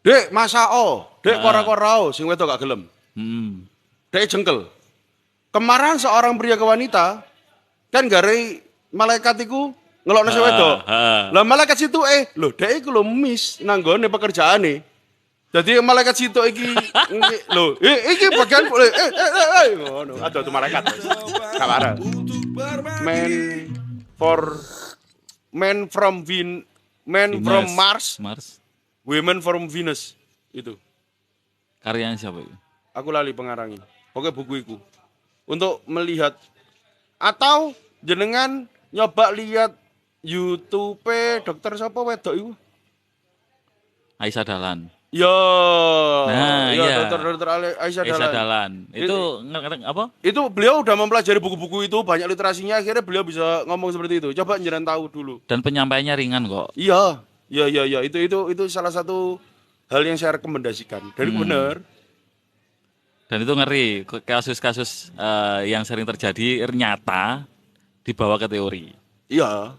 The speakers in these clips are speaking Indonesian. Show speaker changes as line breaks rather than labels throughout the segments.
Dek masao, dek kora-korao sing wedok gak gelem. Dek jengkel. Kemarahan seorang pria ke wanita kan gare malaikat iku ngelokno sing wedok. Lah malaikat situ lho dek iku lho miss nanggone pekerjaane. Jadi malaikat situ iki lho iki bagian ngono. Aduh tuh malaikat. Kabar. Man from Mars. Women from Venus itu.
Karyanya siapa itu?
Aku lali pengarangnya. Pokoknya buku itu. Untuk melihat atau jenengan nyoba lihat YouTube dokter siapa wedok itu?
Aisyah Dahlan.
Yo.
Nah, iya.
Dokter Aisyah
Dahlan. Itu apa?
Itu beliau udah mempelajari buku-buku itu, banyak literasinya, akhirnya beliau bisa ngomong seperti itu. Coba jenengan tahu dulu.
Dan penyampaiannya ringan kok.
Iya. Itu salah satu hal yang saya rekomendasikan. Dan itu benar.
Dan itu ngeri, kasus-kasus yang sering terjadi nyata dibawa ke teori.
Iya.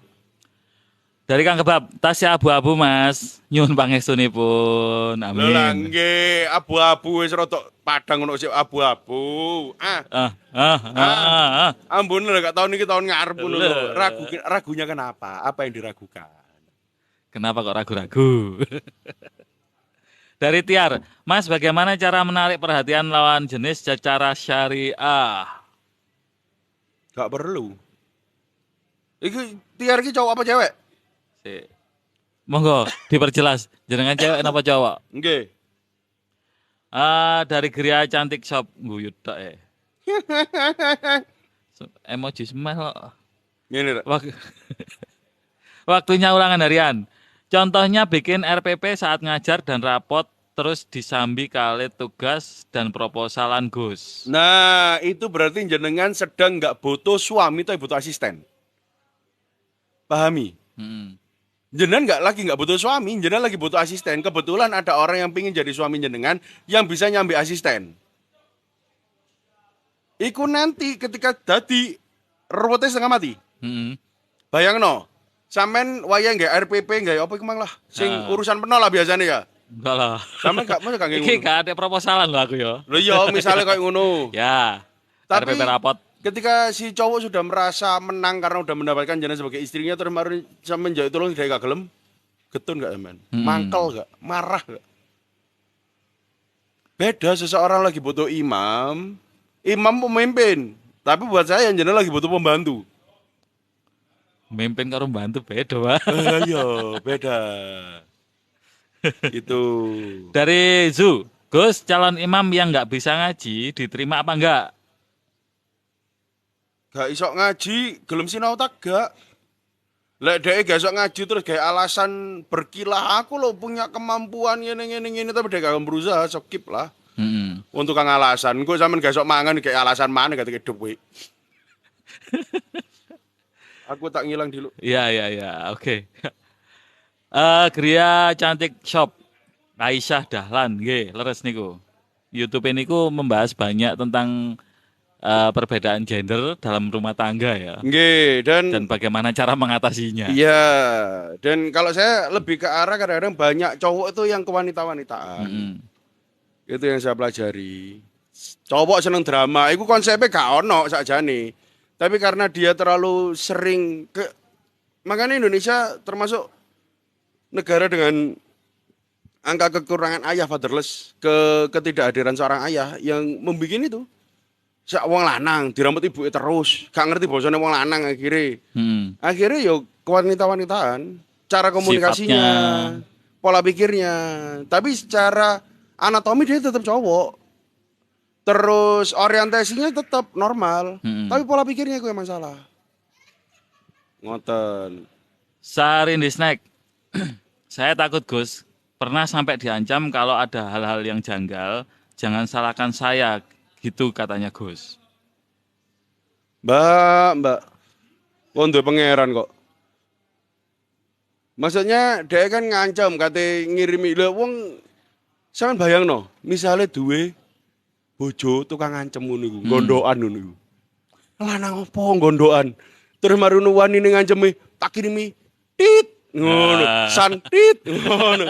Dari Kang Kebab, tasya abu-abu Mas, nyuwun pangestunipun. Amin.
Lha nggih, abu-abu wis rada padang ono sik abu-abu. Ampun gak tahun iki tahun ngarep ngono lho. Ragunya kenapa? Apa yang diragukan?
Kenapa kok ragu-ragu? Dari Tiar, Mas bagaimana cara menarik perhatian lawan jenis secara syariah?
Gak perlu. Iki Tiar iki cowok apa cewek?
Monggo diperjelas, jenengan cewek napa cowok?
Nggih.
Dari Gria Cantik Shop guyut tok emoji smile kok.
Ngene rek.
Waktunya ulangan harian. Contohnya bikin RPP saat ngajar dan rapot terus disambi kali tugas dan proposalan Gus.
Nah, itu berarti jenengan sedang nggak butuh suami tapi butuh asisten. Pahami? Jenengan nggak butuh suami, jenengan lagi butuh asisten. Kebetulan ada orang yang pingin jadi suami jenengan yang bisa nyambi asisten. Iku nanti ketika dadi robotnya setengah mati. Bayangno, sampean wayang nggak RPP nggak apa iku mang lah. Sing urusan penol lah biasanya ya.
Enggak lah.
Sampean gak mau gak
Iki gak ada proposalan loh aku ya.
Lho iya misalnya kayak ngono.
Ya.
Tapi
RPP rapot.
ketika si cowok sudah merasa menang karena udah mendapatkan jenengan sebagai istrinya terus kemarin sampean jauh tolong dia gak gelem. Getun gak teman? Mangkel gak? Marah gak? Beda seseorang lagi butuh imam pemimpin. Tapi buat saya yang jenengan lagi butuh pembantu.
Mimpin karo bantu beda, Pak.
Iya, beda. Itu.
Dari Zu, Gus, calon imam yang nggak bisa ngaji diterima apa enggak?
Gak iso ngaji, gelem sinau tak gak? Lek dhek gak iso ngaji terus kayak alasan berkilah aku lo punya kemampuan ngene tapi dhek gak berusaha skip lah. Untuk kang alasan, kok sampean gak iso mangan kayak alasan mana gak hidup kuwi. Aku tak ngilang dulu.
Iya, oke. Gria Cantik Shop, Aisyah Dahlan, nggih, leres niku. YouTube niku membahas banyak tentang perbedaan gender dalam rumah tangga ya.
Nggih,
dan bagaimana cara mengatasinya.
Iya, dan kalau saya lebih ke arah kadang-kadang banyak cowok itu yang kewanita-wanitaan. Itu yang saya pelajari. Cowok seneng drama, itu konsepnya gak ono sakjane. Tapi karena dia terlalu sering makanya Indonesia termasuk negara dengan angka kekurangan ayah fatherless, ketidakhadiran seorang ayah yang membuat itu. Sak wong lanang dirambut ibu terus, gak ngerti bosone wong lanang akhirnya. Akhirnya yo kewanita-wanitaan, cara komunikasinya, pola pikirnya. Tapi secara anatomi dia tetap cowok. Terus orientasinya tetap normal, tapi pola pikirnya gue yang masalah. Ngoten.
Sarin di snack. Saya takut Gus, pernah sampai diancam kalau ada hal-hal yang janggal, jangan salahkan saya, gitu katanya Gus.
Mbak, kondo pangeran kok. Maksudnya dia kan ngancam, kate ngirimi lho wong sampean bayangno, misale duwe bojo tukang ngancem ngono iku, gondokan ngono iku. Lanang opo gondokan? Terus marune wani ning nganceme tak kirimi tit ngono, santit ngono.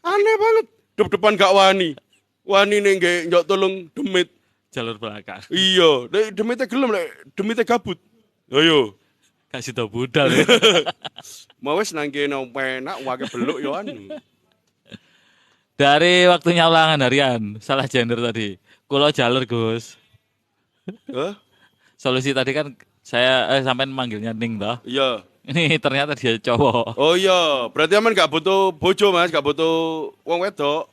Aneh banget. depan gak wani. Wani ning nggih njok tolong demit.
Jalur belakang.
Iya, lek demite gelem lek demite gabut. Ayo.
Kasih tau budal ya.
Mau wis nang kene penak wake beluk yo anu.
Dari waktunya ulangan harian, salah gender tadi. Kulo jalur Gus.
Hah?
Solusi tadi kan saya sampai manggilnya Ning toh.
Iya.
Ini ternyata dia cowok.
Oh iya, berarti aman gak butuh bojo Mas, gak butuh wong wedok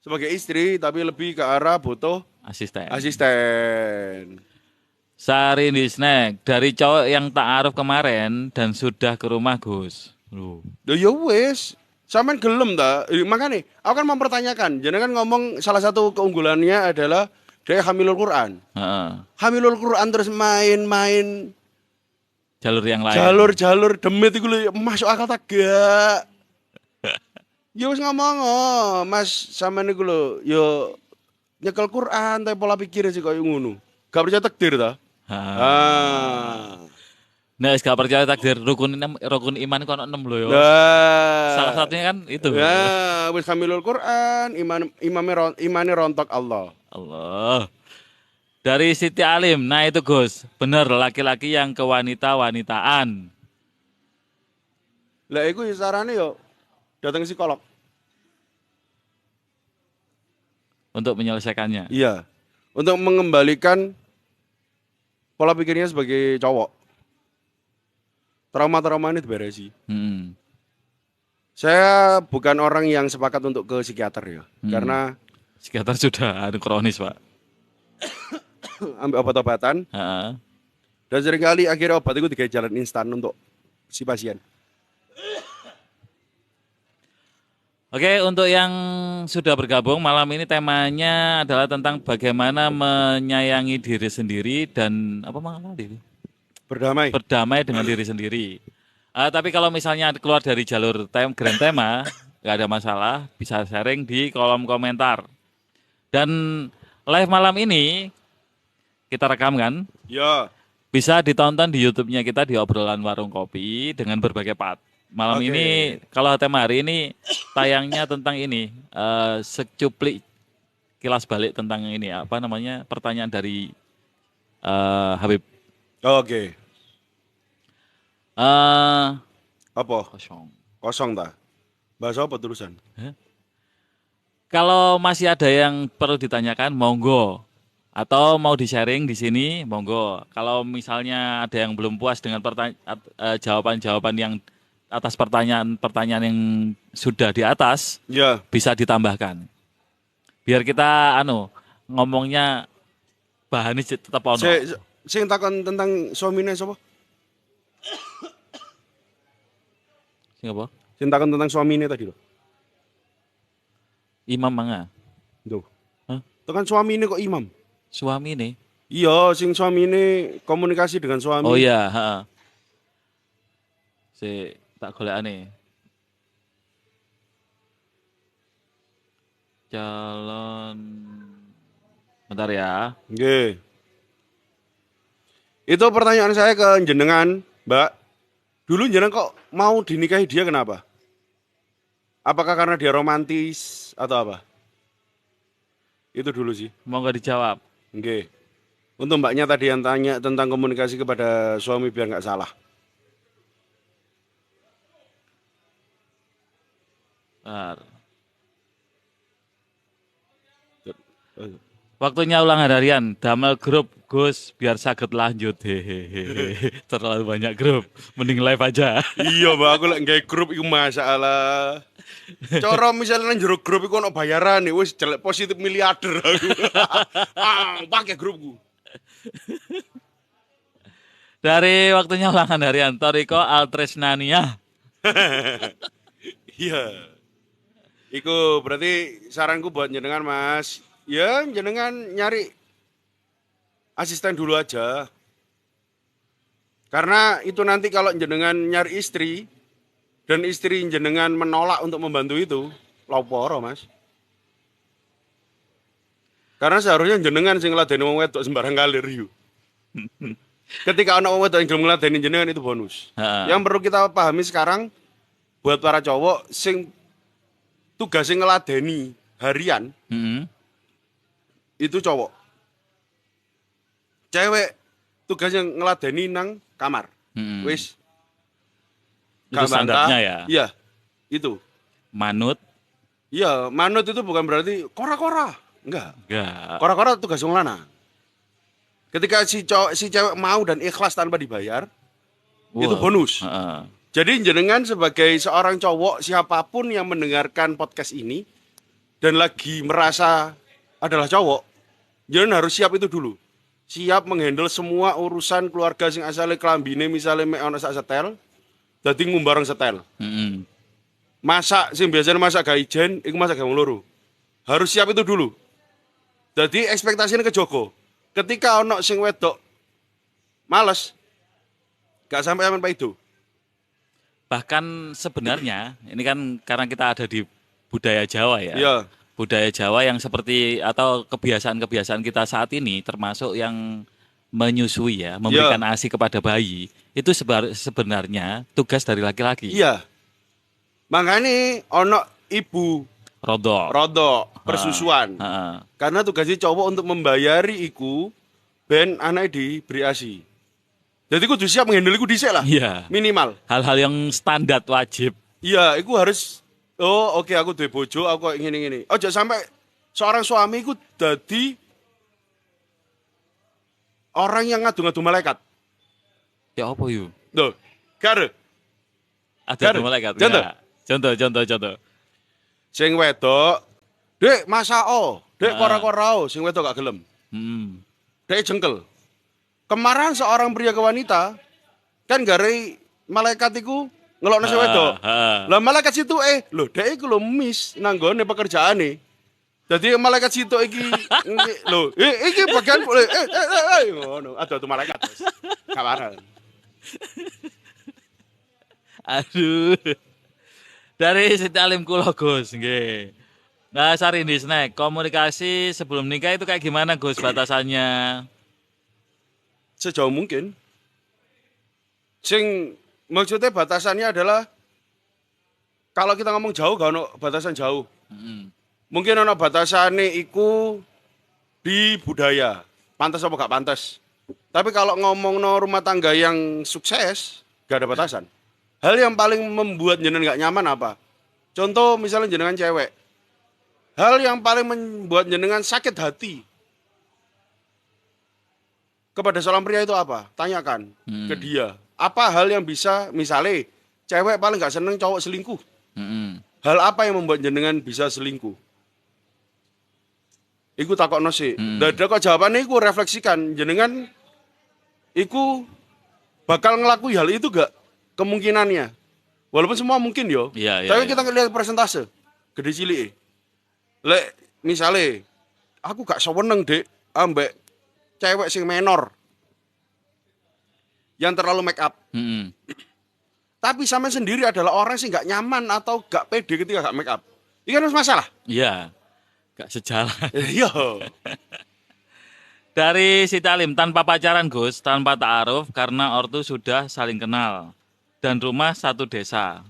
sebagai istri, tapi lebih ke arah butuh
Asisten.
asisten.
Sari di snack dari cowok yang ta'aruf kemarin dan sudah ke rumah Gus. Loh.
Ya wis, sampean gelem ta? Makanya aku kan mempertanyakan, jenengan ngomong salah satu keunggulannya adalah dia hamilul Quran.
Heeh.
Hamilul Quran terus main-main
Jalur yang lain.
jalur-jalur demit iku lho masuk akal tak gak? Ya wis ngomong Mas sampean iku lho ya nyekel Quran tapi pola pikir sih koyo ngono. Gak percaya takdir ta? Ah.
Nah, gak percaya takdir rukun iman kok ono 6 lho yo.
Nah.
Salah satunya kan itu.
Ya, wis hamilul Quran, imane rontok Allah.
Allah. Dari Siti Alim, nah itu Gus, bener laki-laki yang kewanita-wanitaan.
Lah iku sarane yo datang psikolog.
Untuk menyelesaikannya.
Iya. Untuk mengembalikan pola pikirnya sebagai cowok. Trauma-trauma ini diberesi. Saya bukan orang yang sepakat untuk ke psikiater ya. Karena
psikiater sudah kronis, Pak.
ambil obat-obatan. Dan seringkali akhirnya obat itu digawe jalan instan untuk si pasien.
Oke, untuk yang sudah bergabung malam ini temanya adalah tentang bagaimana menyayangi diri sendiri dan apa mengenal diri? Berdamai dengan diri sendiri. Tapi kalau misalnya keluar dari jalur grand tema, nggak ada masalah, bisa sharing di kolom komentar. Dan live malam ini kita rekam kan?
Ya.
Bisa ditonton di YouTube-nya kita di obrolan warung kopi dengan berbagai part. Malam ini kalau tema hari ini tayangnya tentang ini secuplik kilas balik tentang ini apa namanya pertanyaan dari Habib.
Oke. Apa? Kosong ta? Bahasa apa tulisan?
Kalau masih ada yang perlu ditanyakan, monggo. Atau mau di-sharing di sini, monggo. Kalau misalnya ada yang belum puas dengan jawaban-jawaban yang atas pertanyaan-pertanyaan yang sudah di atas,
ya,
bisa ditambahkan. Biar kita ngomongnya bahannya tetap ono.
Sing takon tentang suamine sapa?
Sing apa?
Sing takon tentang suamine tadi loh.
Imam manga.
Duh. Hah? Tekan suamine kok imam?
Suami nih?
Iya, sing suamine komunikasi dengan suami.
Oh iya, heeh. Tak golekane. Calon bentar ya.
Nggih. Itu pertanyaan saya ke jenengan, Mbak. Dulu jenengan kok mau dinikahi dia kenapa? Apakah karena dia romantis atau apa? Itu dulu sih.
Mau nggak dijawab?
Nggih. Untuk mbaknya tadi yang tanya tentang komunikasi kepada suami biar nggak salah.
Bentar. Waktunya ulangan harian, damel grup Gus biar sakit lanjut. Hehehe. Terlalu banyak grup, mending live aja.
Iya, Mbak, aku lek nggawe grup iku masalah. Cara misalnya nang jero grup iku ono bayaran wis jelek positif miliarder aku. Pakai grupku.
Dari waktunya ulangan harian, Toriko Altresnania.
Iya. Iku berarti saranku buat jenengan Mas. Ya, jenengan nyari asisten dulu aja. Karena itu nanti kalau jenengan nyari istri dan istri jenengan menolak untuk membantu itu, lauporo Mas. Karena seharusnya jenengan sing ngladeni wong wedok sembarang kalir yuk. Ketika anak wong wedok yang gelem ngladeni jenengan itu bonus. Yang perlu kita pahami sekarang buat para cowok sing tugasnya ngeladeni harian itu cowok. Cewek tugasnya ngeladeni nang kamar. Wis.
Itu standarnya ya?
Iya, itu.
Manut?
Iya, manut itu bukan berarti kora-kora. Enggak. Kora-kora tugas wong lanang. Ketika si cewek mau dan ikhlas tanpa dibayar, itu bonus. Jadi jenengan sebagai seorang cowok, siapapun yang mendengarkan podcast ini, dan lagi merasa adalah cowok, jenengan harus siap itu dulu. Siap menghandle semua urusan keluarga sing asale klambine misale mek ana sak setel, dadi ngumbareng setel. Masak sing biasanya masak gawe ijen, iku masak gawe wong loro. Harus siap itu dulu. Jadi ekspektasinya kejogo. Ketika ono sing wedok males, gak sampai aman itu.
Bahkan sebenarnya ini kan karena kita ada di budaya Jawa ya.
Iya.
Budaya Jawa yang seperti atau kebiasaan-kebiasaan kita saat ini termasuk yang menyusui ya, memberikan ASI kepada bayi, itu sebenarnya tugas dari laki-laki.
Iya. Makanya ono ibu rodok persusuan. Karena tugasnya cowok untuk membayari iku ben anak diberi ASI. Jadi kudu siap menghandle iku dhisik lah.
Iya.
Minimal.
Hal-hal yang standar wajib.
Iya, iku harus oke, aku duwe bojo, aku ngene-ngene. Ojo sampai seorang suami iku dadi orang yang ngadu-ngadu malaikat.
Ya apa yuk?
Loh, kare.
Ada malaikat. Contoh.
Sing wedok, "Dek, masao, Dek kora-korao," sing wedok gak gelem. Dek jengkel. Kemarahan seorang pria ke wanita kan gare malaikat iku ngelokno sing wedok. Lah malaikat situ lho dhek iku lho miss nanggone pekerjaane. Dadi malaikat situ iki lho, iki bagian ngono. Aduh tuh malaikat. Kawaran.
Aduh. Dari Siti Alim kula Gus nggih. Nah, Sarindi Snack, komunikasi sebelum nikah itu kayak gimana Gus batasannya?
Sejauh mungkin. Sing maksudnya batasannya adalah kalau kita ngomong jauh gak ono batasan jauh. Mungkin ono batasannya iku di budaya, pantas apa gak pantas. Tapi kalau ngomong no rumah tangga yang sukses, gak ada batasan. Hal yang paling membuat jenengan gak nyaman apa? Contoh misalnya jenengan cewek. Hal yang paling membuat jenengan sakit hati kepada seorang pria itu apa? Tanyakan ke dia. Apa hal yang bisa, misalnya cewek paling gak seneng cowok selingkuh. Hal apa yang membuat jenengan bisa selingkuh? Iku takokno sih. Dan kok jawabannya iku refleksikan. Jenengan iku bakal ngelakui hal itu gak? Kemungkinannya. Walaupun semua mungkin yo. Tapi kita lihat persentase. Gede cilik. Lek misalnya aku gak seweneng Dek ambek cewek sing menor yang terlalu make up. Tapi sama sendiri adalah orang sing gak nyaman atau gak pede ketika gak make up. Ini kan masalah.
Iya. Gak sejalan.
Iya.
Dari Siti Alim, tanpa pacaran Gus, tanpa ta'aruf karena ortu sudah saling kenal dan rumah satu desa.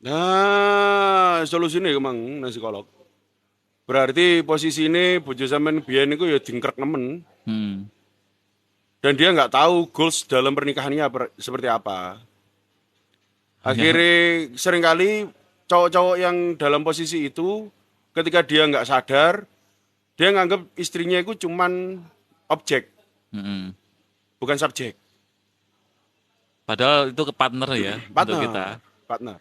Nah, solusi ini emang nang psikolog. Berarti posisi ini bojo sampean biyen niku ya dingkrek nemen. Dan dia nggak tahu goals dalam pernikahannya seperti apa. Akhirnya seringkali cowok-cowok yang dalam posisi itu ketika dia nggak sadar, dia nganggap istrinya itu cuman objek, bukan subjek.
Padahal itu ke partner ya, untuk kita.
Partner.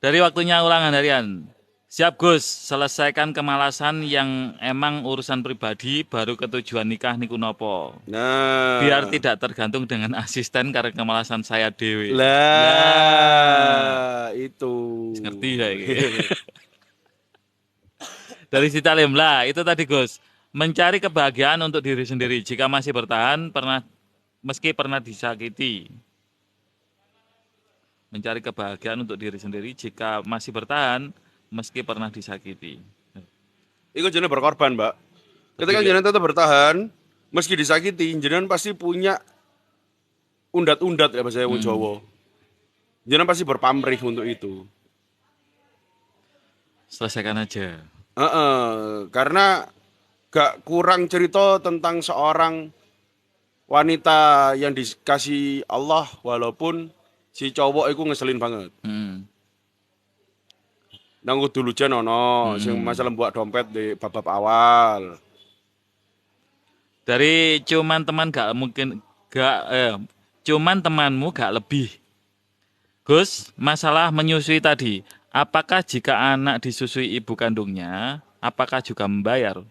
Dari waktunya ulangan harian. Siap Gus, selesaikan kemalasan yang emang urusan pribadi baru ketujuan nikah niku nopo.
Nah,
biar tidak tergantung dengan asisten karena kemalasan saya dewe.
Itu.
Ngerti ya gitu. Dari Siti Alim lah, itu tadi Gus. Mencari kebahagiaan untuk diri sendiri jika masih bertahan meski pernah disakiti. Mencari kebahagiaan untuk diri sendiri jika masih bertahan meski pernah disakiti.
Iku jenenge berkorban, Mbak. Ketika jenengan tetap bertahan meski disakiti, jenengan pasti punya undat-undat ya bahasa wong Jawa. Jenengan pasti berpamrih untuk itu.
Selesaikan aja.
Karena gak kurang cerita tentang seorang wanita yang dikasih Allah walaupun si cowok itu ngeselin banget. Nang kudu lucu ono sing masalah buat dompet di bab awal.
Dari cuman temanmu gak lebih. Gus, masalah menyusui tadi. Apakah jika anak disusui ibu kandungnya, apakah juga membayar?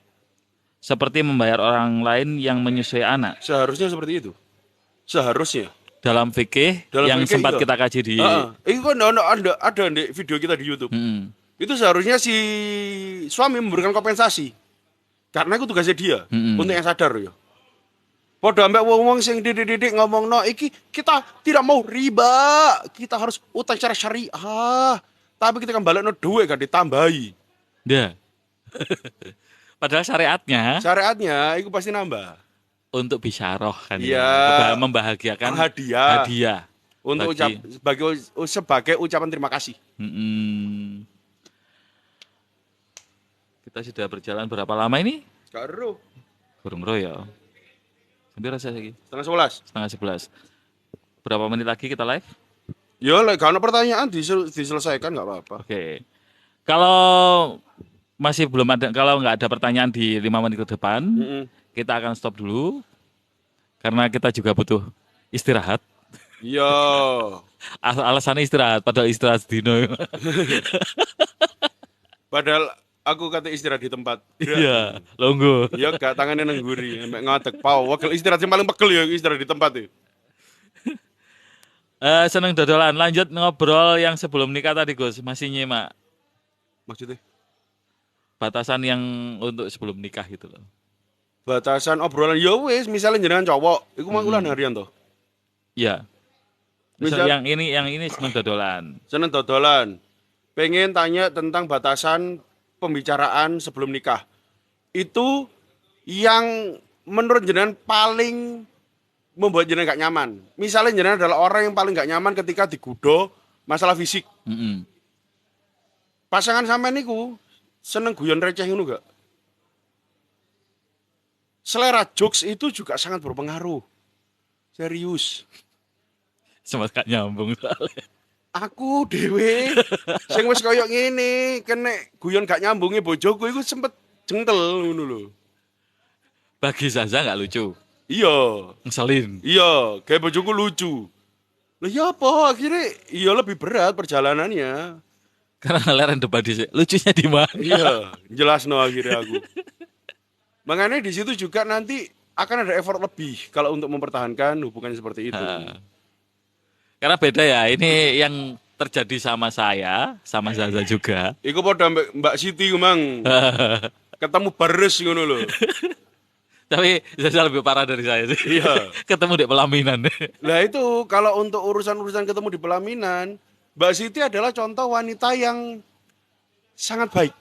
Seperti membayar orang lain yang menyusui anak.
Seharusnya seperti itu. Seharusnya.
Dalam fikih yang fikih, sempat kita kaji di.
Itu kan ada di video kita di YouTube. Itu seharusnya si suami memberikan kompensasi. Karena itu tugasnya dia untuk yang sadar ya. Padha ambek wong-wong sing didik-didik ngomongno iki kita tidak mau riba, kita harus utang secara syariah. Tapi kita kan balekno duit kan ditambahi.
Ya. Padahal
syariatnya itu pasti nambah.
Untuk bisyarah kan
ya.
Membahagiakan
hadiah. Untuk sebagai ucapan terima kasih.
Kita sudah berjalan berapa lama ini?
Karo.
Kurang ya. Sampai rasa lagi.
10:30.
Berapa menit lagi kita live?
Ya, kalau pertanyaan diselesaikan nggak apa-apa.
Oke. Kalau masih belum ada, kalau nggak ada pertanyaan di 5 menit ke depan, kita akan stop dulu. Karena kita juga butuh istirahat.
Iya.
Alasannya istirahat, padahal istirahat sedino.
Padahal aku kata istirahat di tempat.
Iya, longgo.
Iya, gak tangannya nengguri, sampai ngatek pau. Wakil istirahat yang paling pegel ya istirahat di tempat itu.
Seneng dodolan. Lanjut ngobrol yang sebelum nikah tadi, Gus. Masih nyimak.
Maksudnya?
Batasan yang untuk sebelum nikah gitu loh.
Batasan obrolan ya wis, misalnya jenengan cowok, iku mangkulan harian toh.
Iya. Misal yang ini seneng dodolan.
Seneng dodolan. Pengen tanya tentang batasan pembicaraan sebelum nikah. Itu yang menurut jenengan paling membuat jenengan gak nyaman. Misalnya jenengan adalah orang yang paling gak nyaman ketika digudo masalah fisik. Pasangan sampean niku seneng guyon receh ngono gak? Selera jokes itu juga sangat berpengaruh. Serius.
Sempat gak nyambung soalnya.
Aku dhewe sing wis koyo ngene, kene guyon gak nyambunge bojoku iku sempet jengkel ngono lho.
Bagi Zaza gak lucu.
Iya,
ngeselin.
Iya, kayak bojoku lucu. Lah ya apa akhirnya iya lebih berat perjalanannya.
Karena leren debat di lucunya di mana?
Iya, jelas no akhirnya aku. Makanya di situ juga nanti akan ada effort lebih kalau untuk mempertahankan hubungan seperti itu.
Karena beda ya, ini yang terjadi sama saya, sama Zaza juga.
Iku pada Mbak Siti memang ketemu bares ngono lho.
Tapi Zaza lebih parah dari saya sih.
Iya.
Ketemu di pelaminan.
Nah itu kalau untuk urusan-urusan ketemu di pelaminan, Mbak Siti adalah contoh wanita yang sangat baik.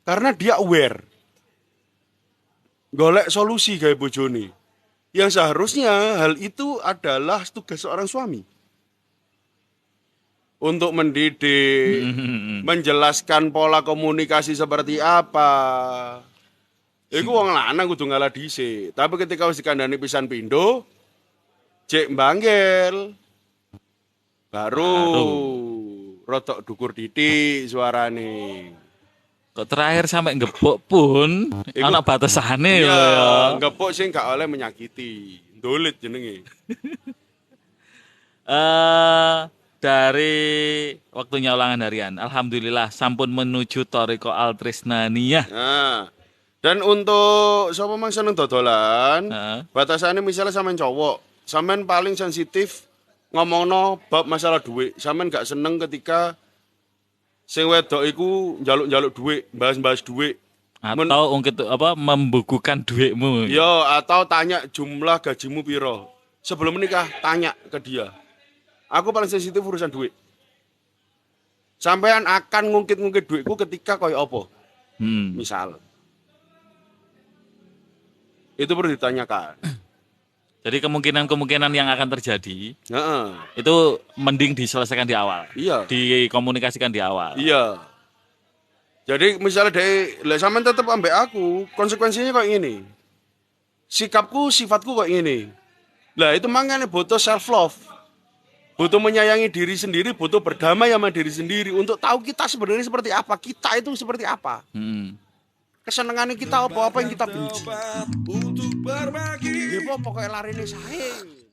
Karena dia aware. Golek solusi kayak bojone. Yang seharusnya hal itu adalah tugas seorang suami. Untuk mendidik, menjelaskan pola komunikasi seperti apa. Iku wong lanang kudu ngalah dhisik. Tapi ketika wis dikandani pisan pindho, cek mbanggel. Baru rotok dukur titik suarane.
Kok terakhir sampai ngepuk pun ana batasane
ya. Ngepuk sing gak oleh menyakiti. Ndolit jenenge. Dari
waktunya ulangan harian. Alhamdulillah sampun menuju Thariqah Al-Trisnaniyah.
Nah, dan untuk sapa mang seneng dodolan, batasannya misalnya sampean cowok, sampean paling sensitif ngomongno bab masalah duit. Sampean gak seneng ketika sing wedok iku njaluk-njaluk duit, bahas-bahas duit.
Atau membukukan duitmu.
Yo, atau tanya jumlah gajimu piro. Sebelum menikah tanya ke dia. Aku paling sensitif urusan duit. Sampean akan ngungkit-ngungkit duitku ketika koyo apa? Misal. Itu perlu ditanyakan.
Jadi kemungkinan-kemungkinan yang akan terjadi, itu mending diselesaikan di awal.
Iya.
Dikomunikasikan di awal.
Iya. Jadi misalnya lah sampean tetep ambek aku, konsekuensinya kayak gini. Sikapku, sifatku kayak gini. Lah itu makanya butuh self love. Butuh menyayangi diri sendiri, butuh berdamai sama diri sendiri untuk tahu kita sebenarnya seperti apa, kita itu seperti apa. Kesenangannya kita apa yang kita benci. Untuk berbagi. Ya pokoknya lari ini saya.